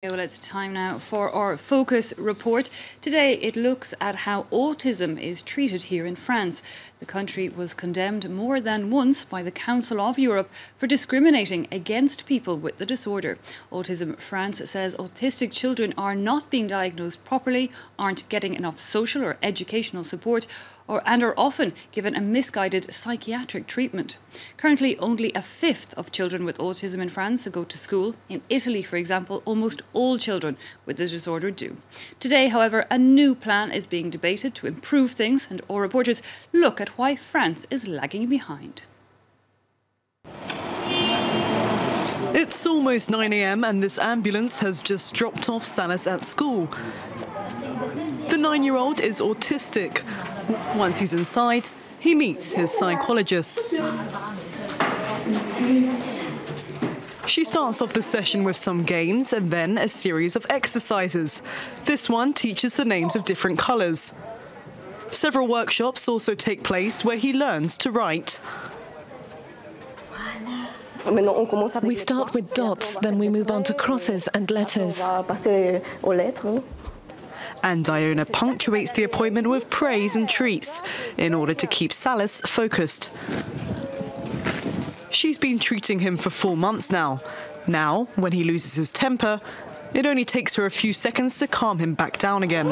Well, it's time now for our Focus report. Today it looks at how autism is treated here in France. The country was condemned more than once by the Council of Europe for discriminating against people with the disorder. Autism France says autistic children are not being diagnosed properly, aren't getting enough social or educational support, and are often given a misguided psychiatric treatment. Currently, only a fifth of children with autism in France go to school. In Italy, for example, almost all children with this disorder do. Today, however, a new plan is being debated to improve things, and our reporters look at why France is lagging behind. It's almost 9 a.m. and this ambulance has just dropped off Salas at school. The 9-year-old is autistic. Once he's inside, he meets his psychologist. She starts off the session with some games and then a series of exercises. This one teaches the names of different colours. Several workshops also take place where he learns to write. We start with dots, then we move on to crosses and letters. And Iona punctuates the appointment with praise and treats in order to keep Salas focused. She's been treating him for 4 months now. Now, when he loses his temper, it only takes her a few seconds to calm him back down again.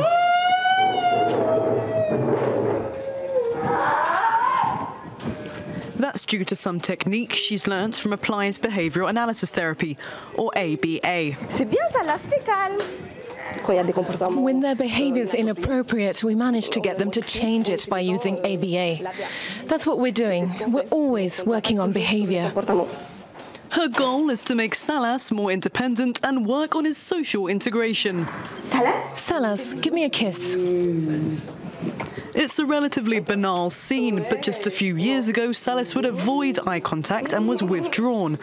That's due to some techniques she's learnt from applied behavioural analysis therapy, or ABA. When their behaviour is inappropriate, we manage to get them to change it by using ABA. That's what we're doing. We're always working on behaviour. Her goal is to make Salas more independent and work on his social integration. Salas, give me a kiss. It's a relatively banal scene, but just a few years ago, Salas would avoid eye contact and was withdrawn.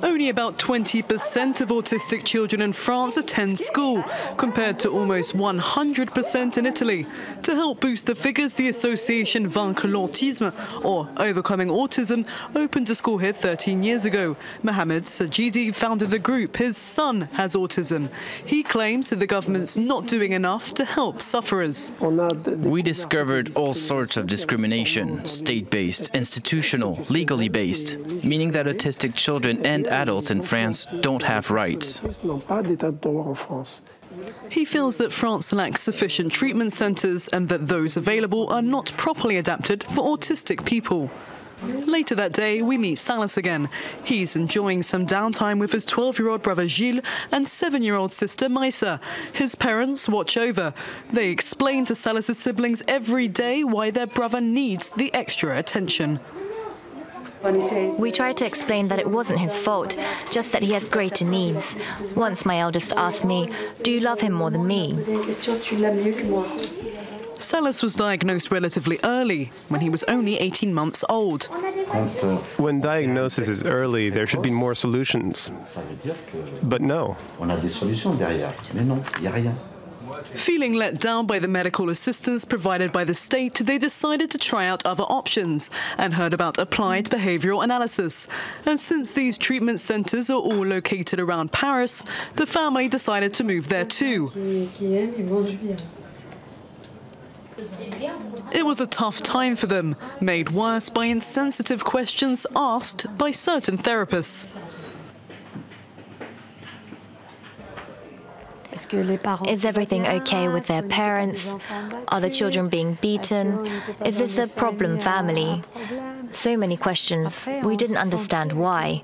Only about 20% of autistic children in France attend school, compared to almost 100% in Italy. To help boost the figures, the association Vaincre l'autisme, or Overcoming Autism, opened a school here 13 years ago. Mohamed Sajidi founded the group. His son has autism. He claims that the government's not doing enough to help sufferers. We discovered all sorts of discrimination, state-based, institutional, legally based, meaning that autistic children and adults in France don't have rights. He feels that France lacks sufficient treatment centres and that those available are not properly adapted for autistic people. Later that day, we meet Salas again. He's enjoying some downtime with his 12-year-old brother Gilles and 7-year-old sister Maïsa. His parents watch over. They explain to Salas's siblings every day why their brother needs the extra attention. We tried to explain that it wasn't his fault, just that he has greater needs. Once my eldest asked me, "Do you love him more than me?" Salas was diagnosed relatively early, when he was only 18 months old. When diagnosis is early, there should be more solutions. But no. Feeling let down by the medical assistance provided by the state, they decided to try out other options and heard about applied behavioural analysis. And since these treatment centres are all located around Paris, the family decided to move there too. It was a tough time for them, made worse by insensitive questions asked by certain therapists. Is everything okay with their parents? Are the children being beaten? Is this a problem family? So many questions. We didn't understand why.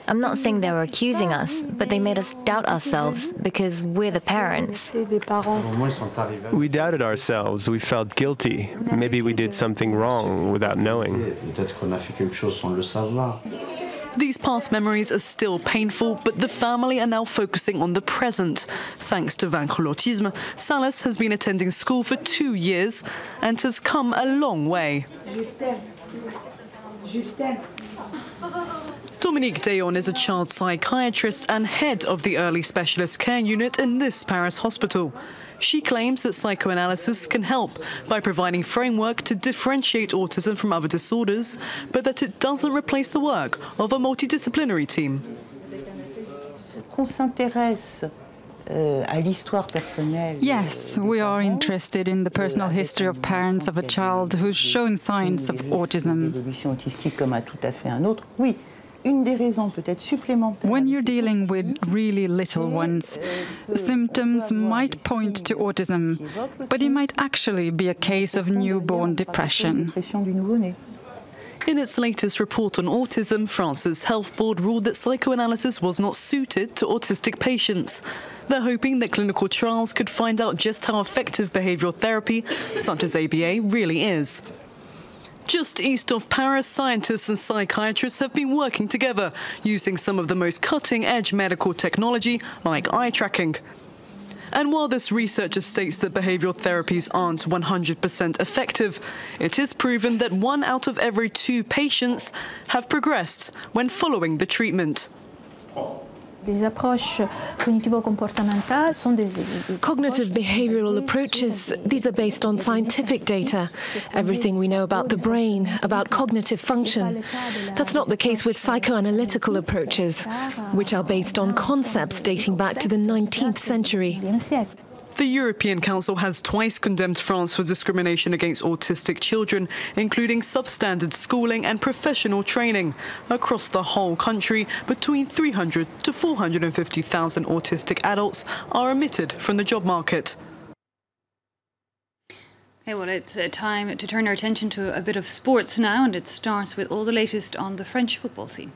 I'm not saying they were accusing us, but they made us doubt ourselves because we're the parents. We doubted ourselves. We felt guilty. Maybe we did something wrong without knowing. These past memories are still painful, but the family are now focusing on the present. Thanks to Vaincre l'autisme, Salas has been attending school for 2 years and has come a long way. Dominique Dayon is a child psychiatrist and head of the early specialist care unit in this Paris hospital. She claims that psychoanalysis can help by providing framework to differentiate autism from other disorders, but that it doesn't replace the work of a multidisciplinary team. Yes, we are interested in the personal history of parents of a child who's showing signs of autism. When you're dealing with really little ones, symptoms might point to autism, but it might actually be a case of newborn depression. In its latest report on autism, France's health board ruled that psychoanalysis was not suited to autistic patients. They're hoping that clinical trials could find out just how effective behavioural therapy, such as ABA, really is. Just east of Paris, scientists and psychiatrists have been working together, using some of the most cutting-edge medical technology, like eye tracking. And while this researcher states that behavioural therapies aren't 100% effective, it is proven that 1 out of every 2 patients have progressed when following the treatment. Cognitive behavioral approaches, these are based on scientific data. Everything we know about the brain, about cognitive function. That's not the case with psychoanalytical approaches, which are based on concepts dating back to the 19th century. The European Council has twice condemned France for discrimination against autistic children, including substandard schooling and professional training. Across the whole country, between 300 to 450,000 autistic adults are omitted from the job market. Okay, well, it's time to turn our attention to a bit of sports now, and it starts with all the latest on the French football scene.